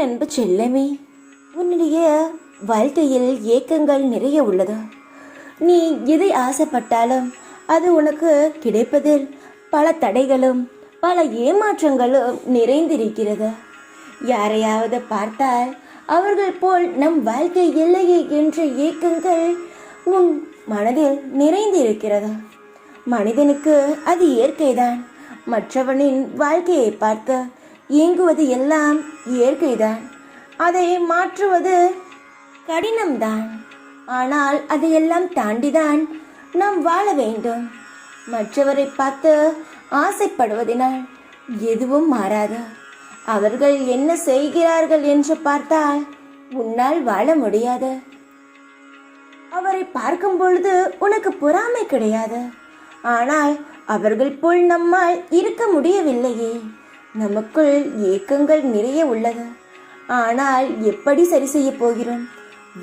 அன்பு செல்லமே, உன்னுடைய வாழ்க்கையில் ஏக்கங்கள் நிறைய உள்ளது. நீ எதை ஆசைப்பட்டாலும் அது உனக்கு கிடைப்பதில் பல தடைகளும் பல ஏமாற்றங்களும் நிறைந்திருக்கிறது. யாரையாவது பார்த்தால் அவர்கள் போல் நம் வாழ்க்கை இல்லையே என்ற ஏக்கங்கள் உன் மனதில் நிறைந்திருக்கிறது. மனிதனுக்கு அது இயற்கைதான். மற்றவனின் வாழ்க்கையை பார்த்து இயங்குவது எல்லாம் இயற்கைதான். அதை மாற்றுவது கடினம்தான். ஆனால் அதையெல்லாம் தாண்டிதான் நாம் வாழ வேண்டும். மற்றவரை பார்த்து ஆசைப்படுவதனால் எதுவும் மாறாது. அவர்கள் என்ன செய்கிறார்கள் என்று பார்த்தால் உன்னால் வாழ முடியாது. அவரை பார்க்கும் பொழுது உனக்கு பொறாமை கிடையாது. ஆனால் அவர்கள் போல் நம்மால் இருக்க முடியவில்லையே. நமக்குள் ஏக்கங்கள் நிறைய உள்ளது. ஆனால் எப்படி சரி செய்ய போகிறோம்?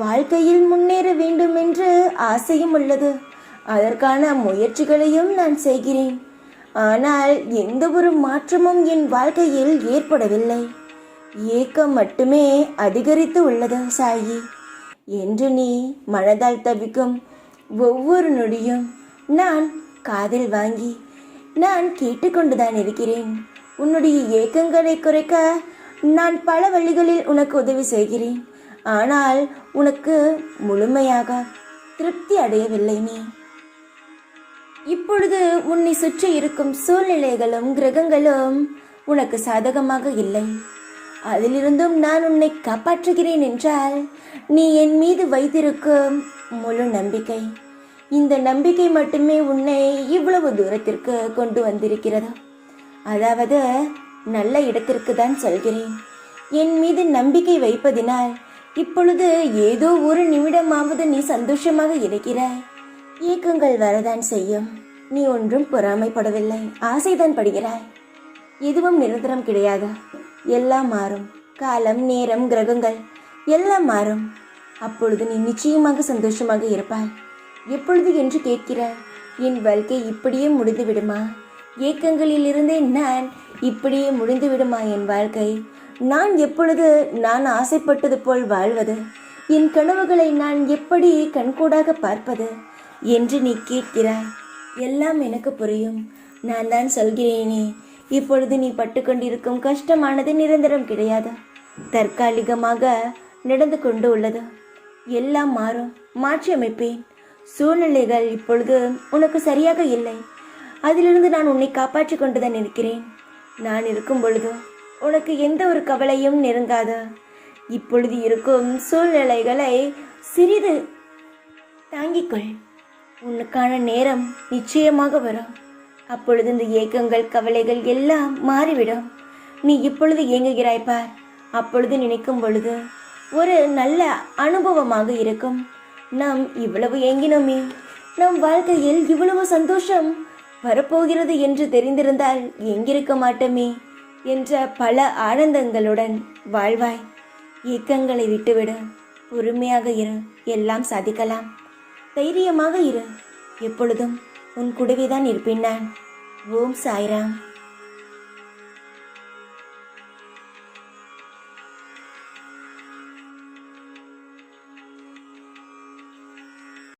வாழ்க்கையில் முன்னேற வேண்டும் என்று ஆசையும் உள்ளது. அதற்கான முயற்சிகளையும் நான் செய்கிறேன். ஆனால் எந்த ஒரு மாற்றமும் என் வாழ்க்கையில் ஏற்படவில்லை. ஏக்கம் மட்டுமே அதிகரித்து உள்ளது சாயி என்று நீ மனதால் தவிக்கும் ஒவ்வொரு நொடியும் நான் காதில் வாங்கி நான் கேட்டுக்கொண்டுதான் இருக்கிறேன். உன்னுடைய ஏக்கங்களை குறைக்க நான் பல வழிகளில் உனக்கு உதவி செய்கிறேன். ஆனால் உனக்கு முழுமையாக திருப்தி அடையவில்லை. நீ இப்பொழுது உன்னை சுற்றி இருக்கும் சூழ்நிலைகளும் கிரகங்களும் உனக்கு சாதகமாக இல்லை. அதிலிருந்தும் நான் உன்னை காப்பாற்றுகிறேன் என்றால் நீ என் மீது வைத்திருக்கும் முழு நம்பிக்கை, இந்த நம்பிக்கை மட்டுமே உன்னை இவ்வளவு தூரத்திற்கு கொண்டு வந்திருக்கிறது. அதாவது நல்ல இடத்திற்கு தான் சொல்கிறேன். என் மீது நம்பிக்கை வைப்பதினால் இப்பொழுது ஏதோ ஒரு நிமிடமாவது நீ சந்தோஷமாக இருக்கிறாய். ஏக்கங்கள் வரதான் செய்யும். நீ ஒன்றும் பொறாமைப்படவில்லை, ஆசைதான் படுகிறாய். எதுவும் நிரந்தரம் கிடையாது. எல்லாம் மாறும். காலம், நேரம், கிரகங்கள் எல்லாம் மாறும். அப்பொழுது நீ நிச்சயமாக சந்தோஷமாக இருப்பாய். எப்பொழுது என்று கேட்கிறாய். என் வாழ்க்கை இப்படியே முடிந்து விடுமா? ஏக்கங்களில் இருந்தே நான் இப்படியே முடிந்து விடுமா என் வாழ்க்கை? நான் எப்பொழுது நான் ஆசைப்பட்டது போல் வாழ்வது? என் கனவுகளை நான் எப்படி கண்கூடாக பார்ப்பது என்று நீ கேட்கிறாய். எல்லாம் எனக்கு புரியும். நான் தான் சொல்கிறேனே, இப்பொழுது நீ பட்டுக்கொண்டிருக்கும் கஷ்டமானது நிரந்தரம் கிடையாது, தற்காலிகமாக நடந்து கொண்டு உள்ளது. எல்லாம் மாறும், மாற்றி அமைப்பேன். சூழ்நிலைகள் இப்பொழுது உனக்கு சரியாக இல்லை. அதிலிருந்து நான் உன்னை காப்பாற்றி கொண்டுதான் இருக்கிறேன். நான் இருக்கும் பொழுது உனக்கு எந்த ஒரு கவலையும் நெருங்காது. இப்பொழுது இருக்கும் சூழ்நிலைகளை சிறிது தாங்கிக்கொள். உனக்கான நேரம் நிச்சயமாக வரும். அப்பொழுது இந்த ஏக்கங்கள், கவலைகள் எல்லாம் மாறிவிடும். நீ இப்பொழுது ஏங்குகிறாய் பார். அப்பொழுது நினைக்கும் பொழுது ஒரு நல்ல அனுபவமாக இருக்கும். நாம் இவ்வளவு ஏங்கினோமே, நம் வாழ்க்கையில் இவ்வளவு சந்தோஷம் வரப்போகிறது என்று தெரிந்திருந்தால் எங்கிருக்க மாட்டோமே என்ற பல ஆனந்தங்களுடன் வாழ்வாய். ஏக்கங்களை விட்டுவிடு. பொறுமையாக இரு. எல்லாம் சாதிக்கலாம். தைரியமாக இரு. எப்பொழுதும் உன் கூடவே தான் இருப்பேன் நான். ஓம் சாய்ராம்.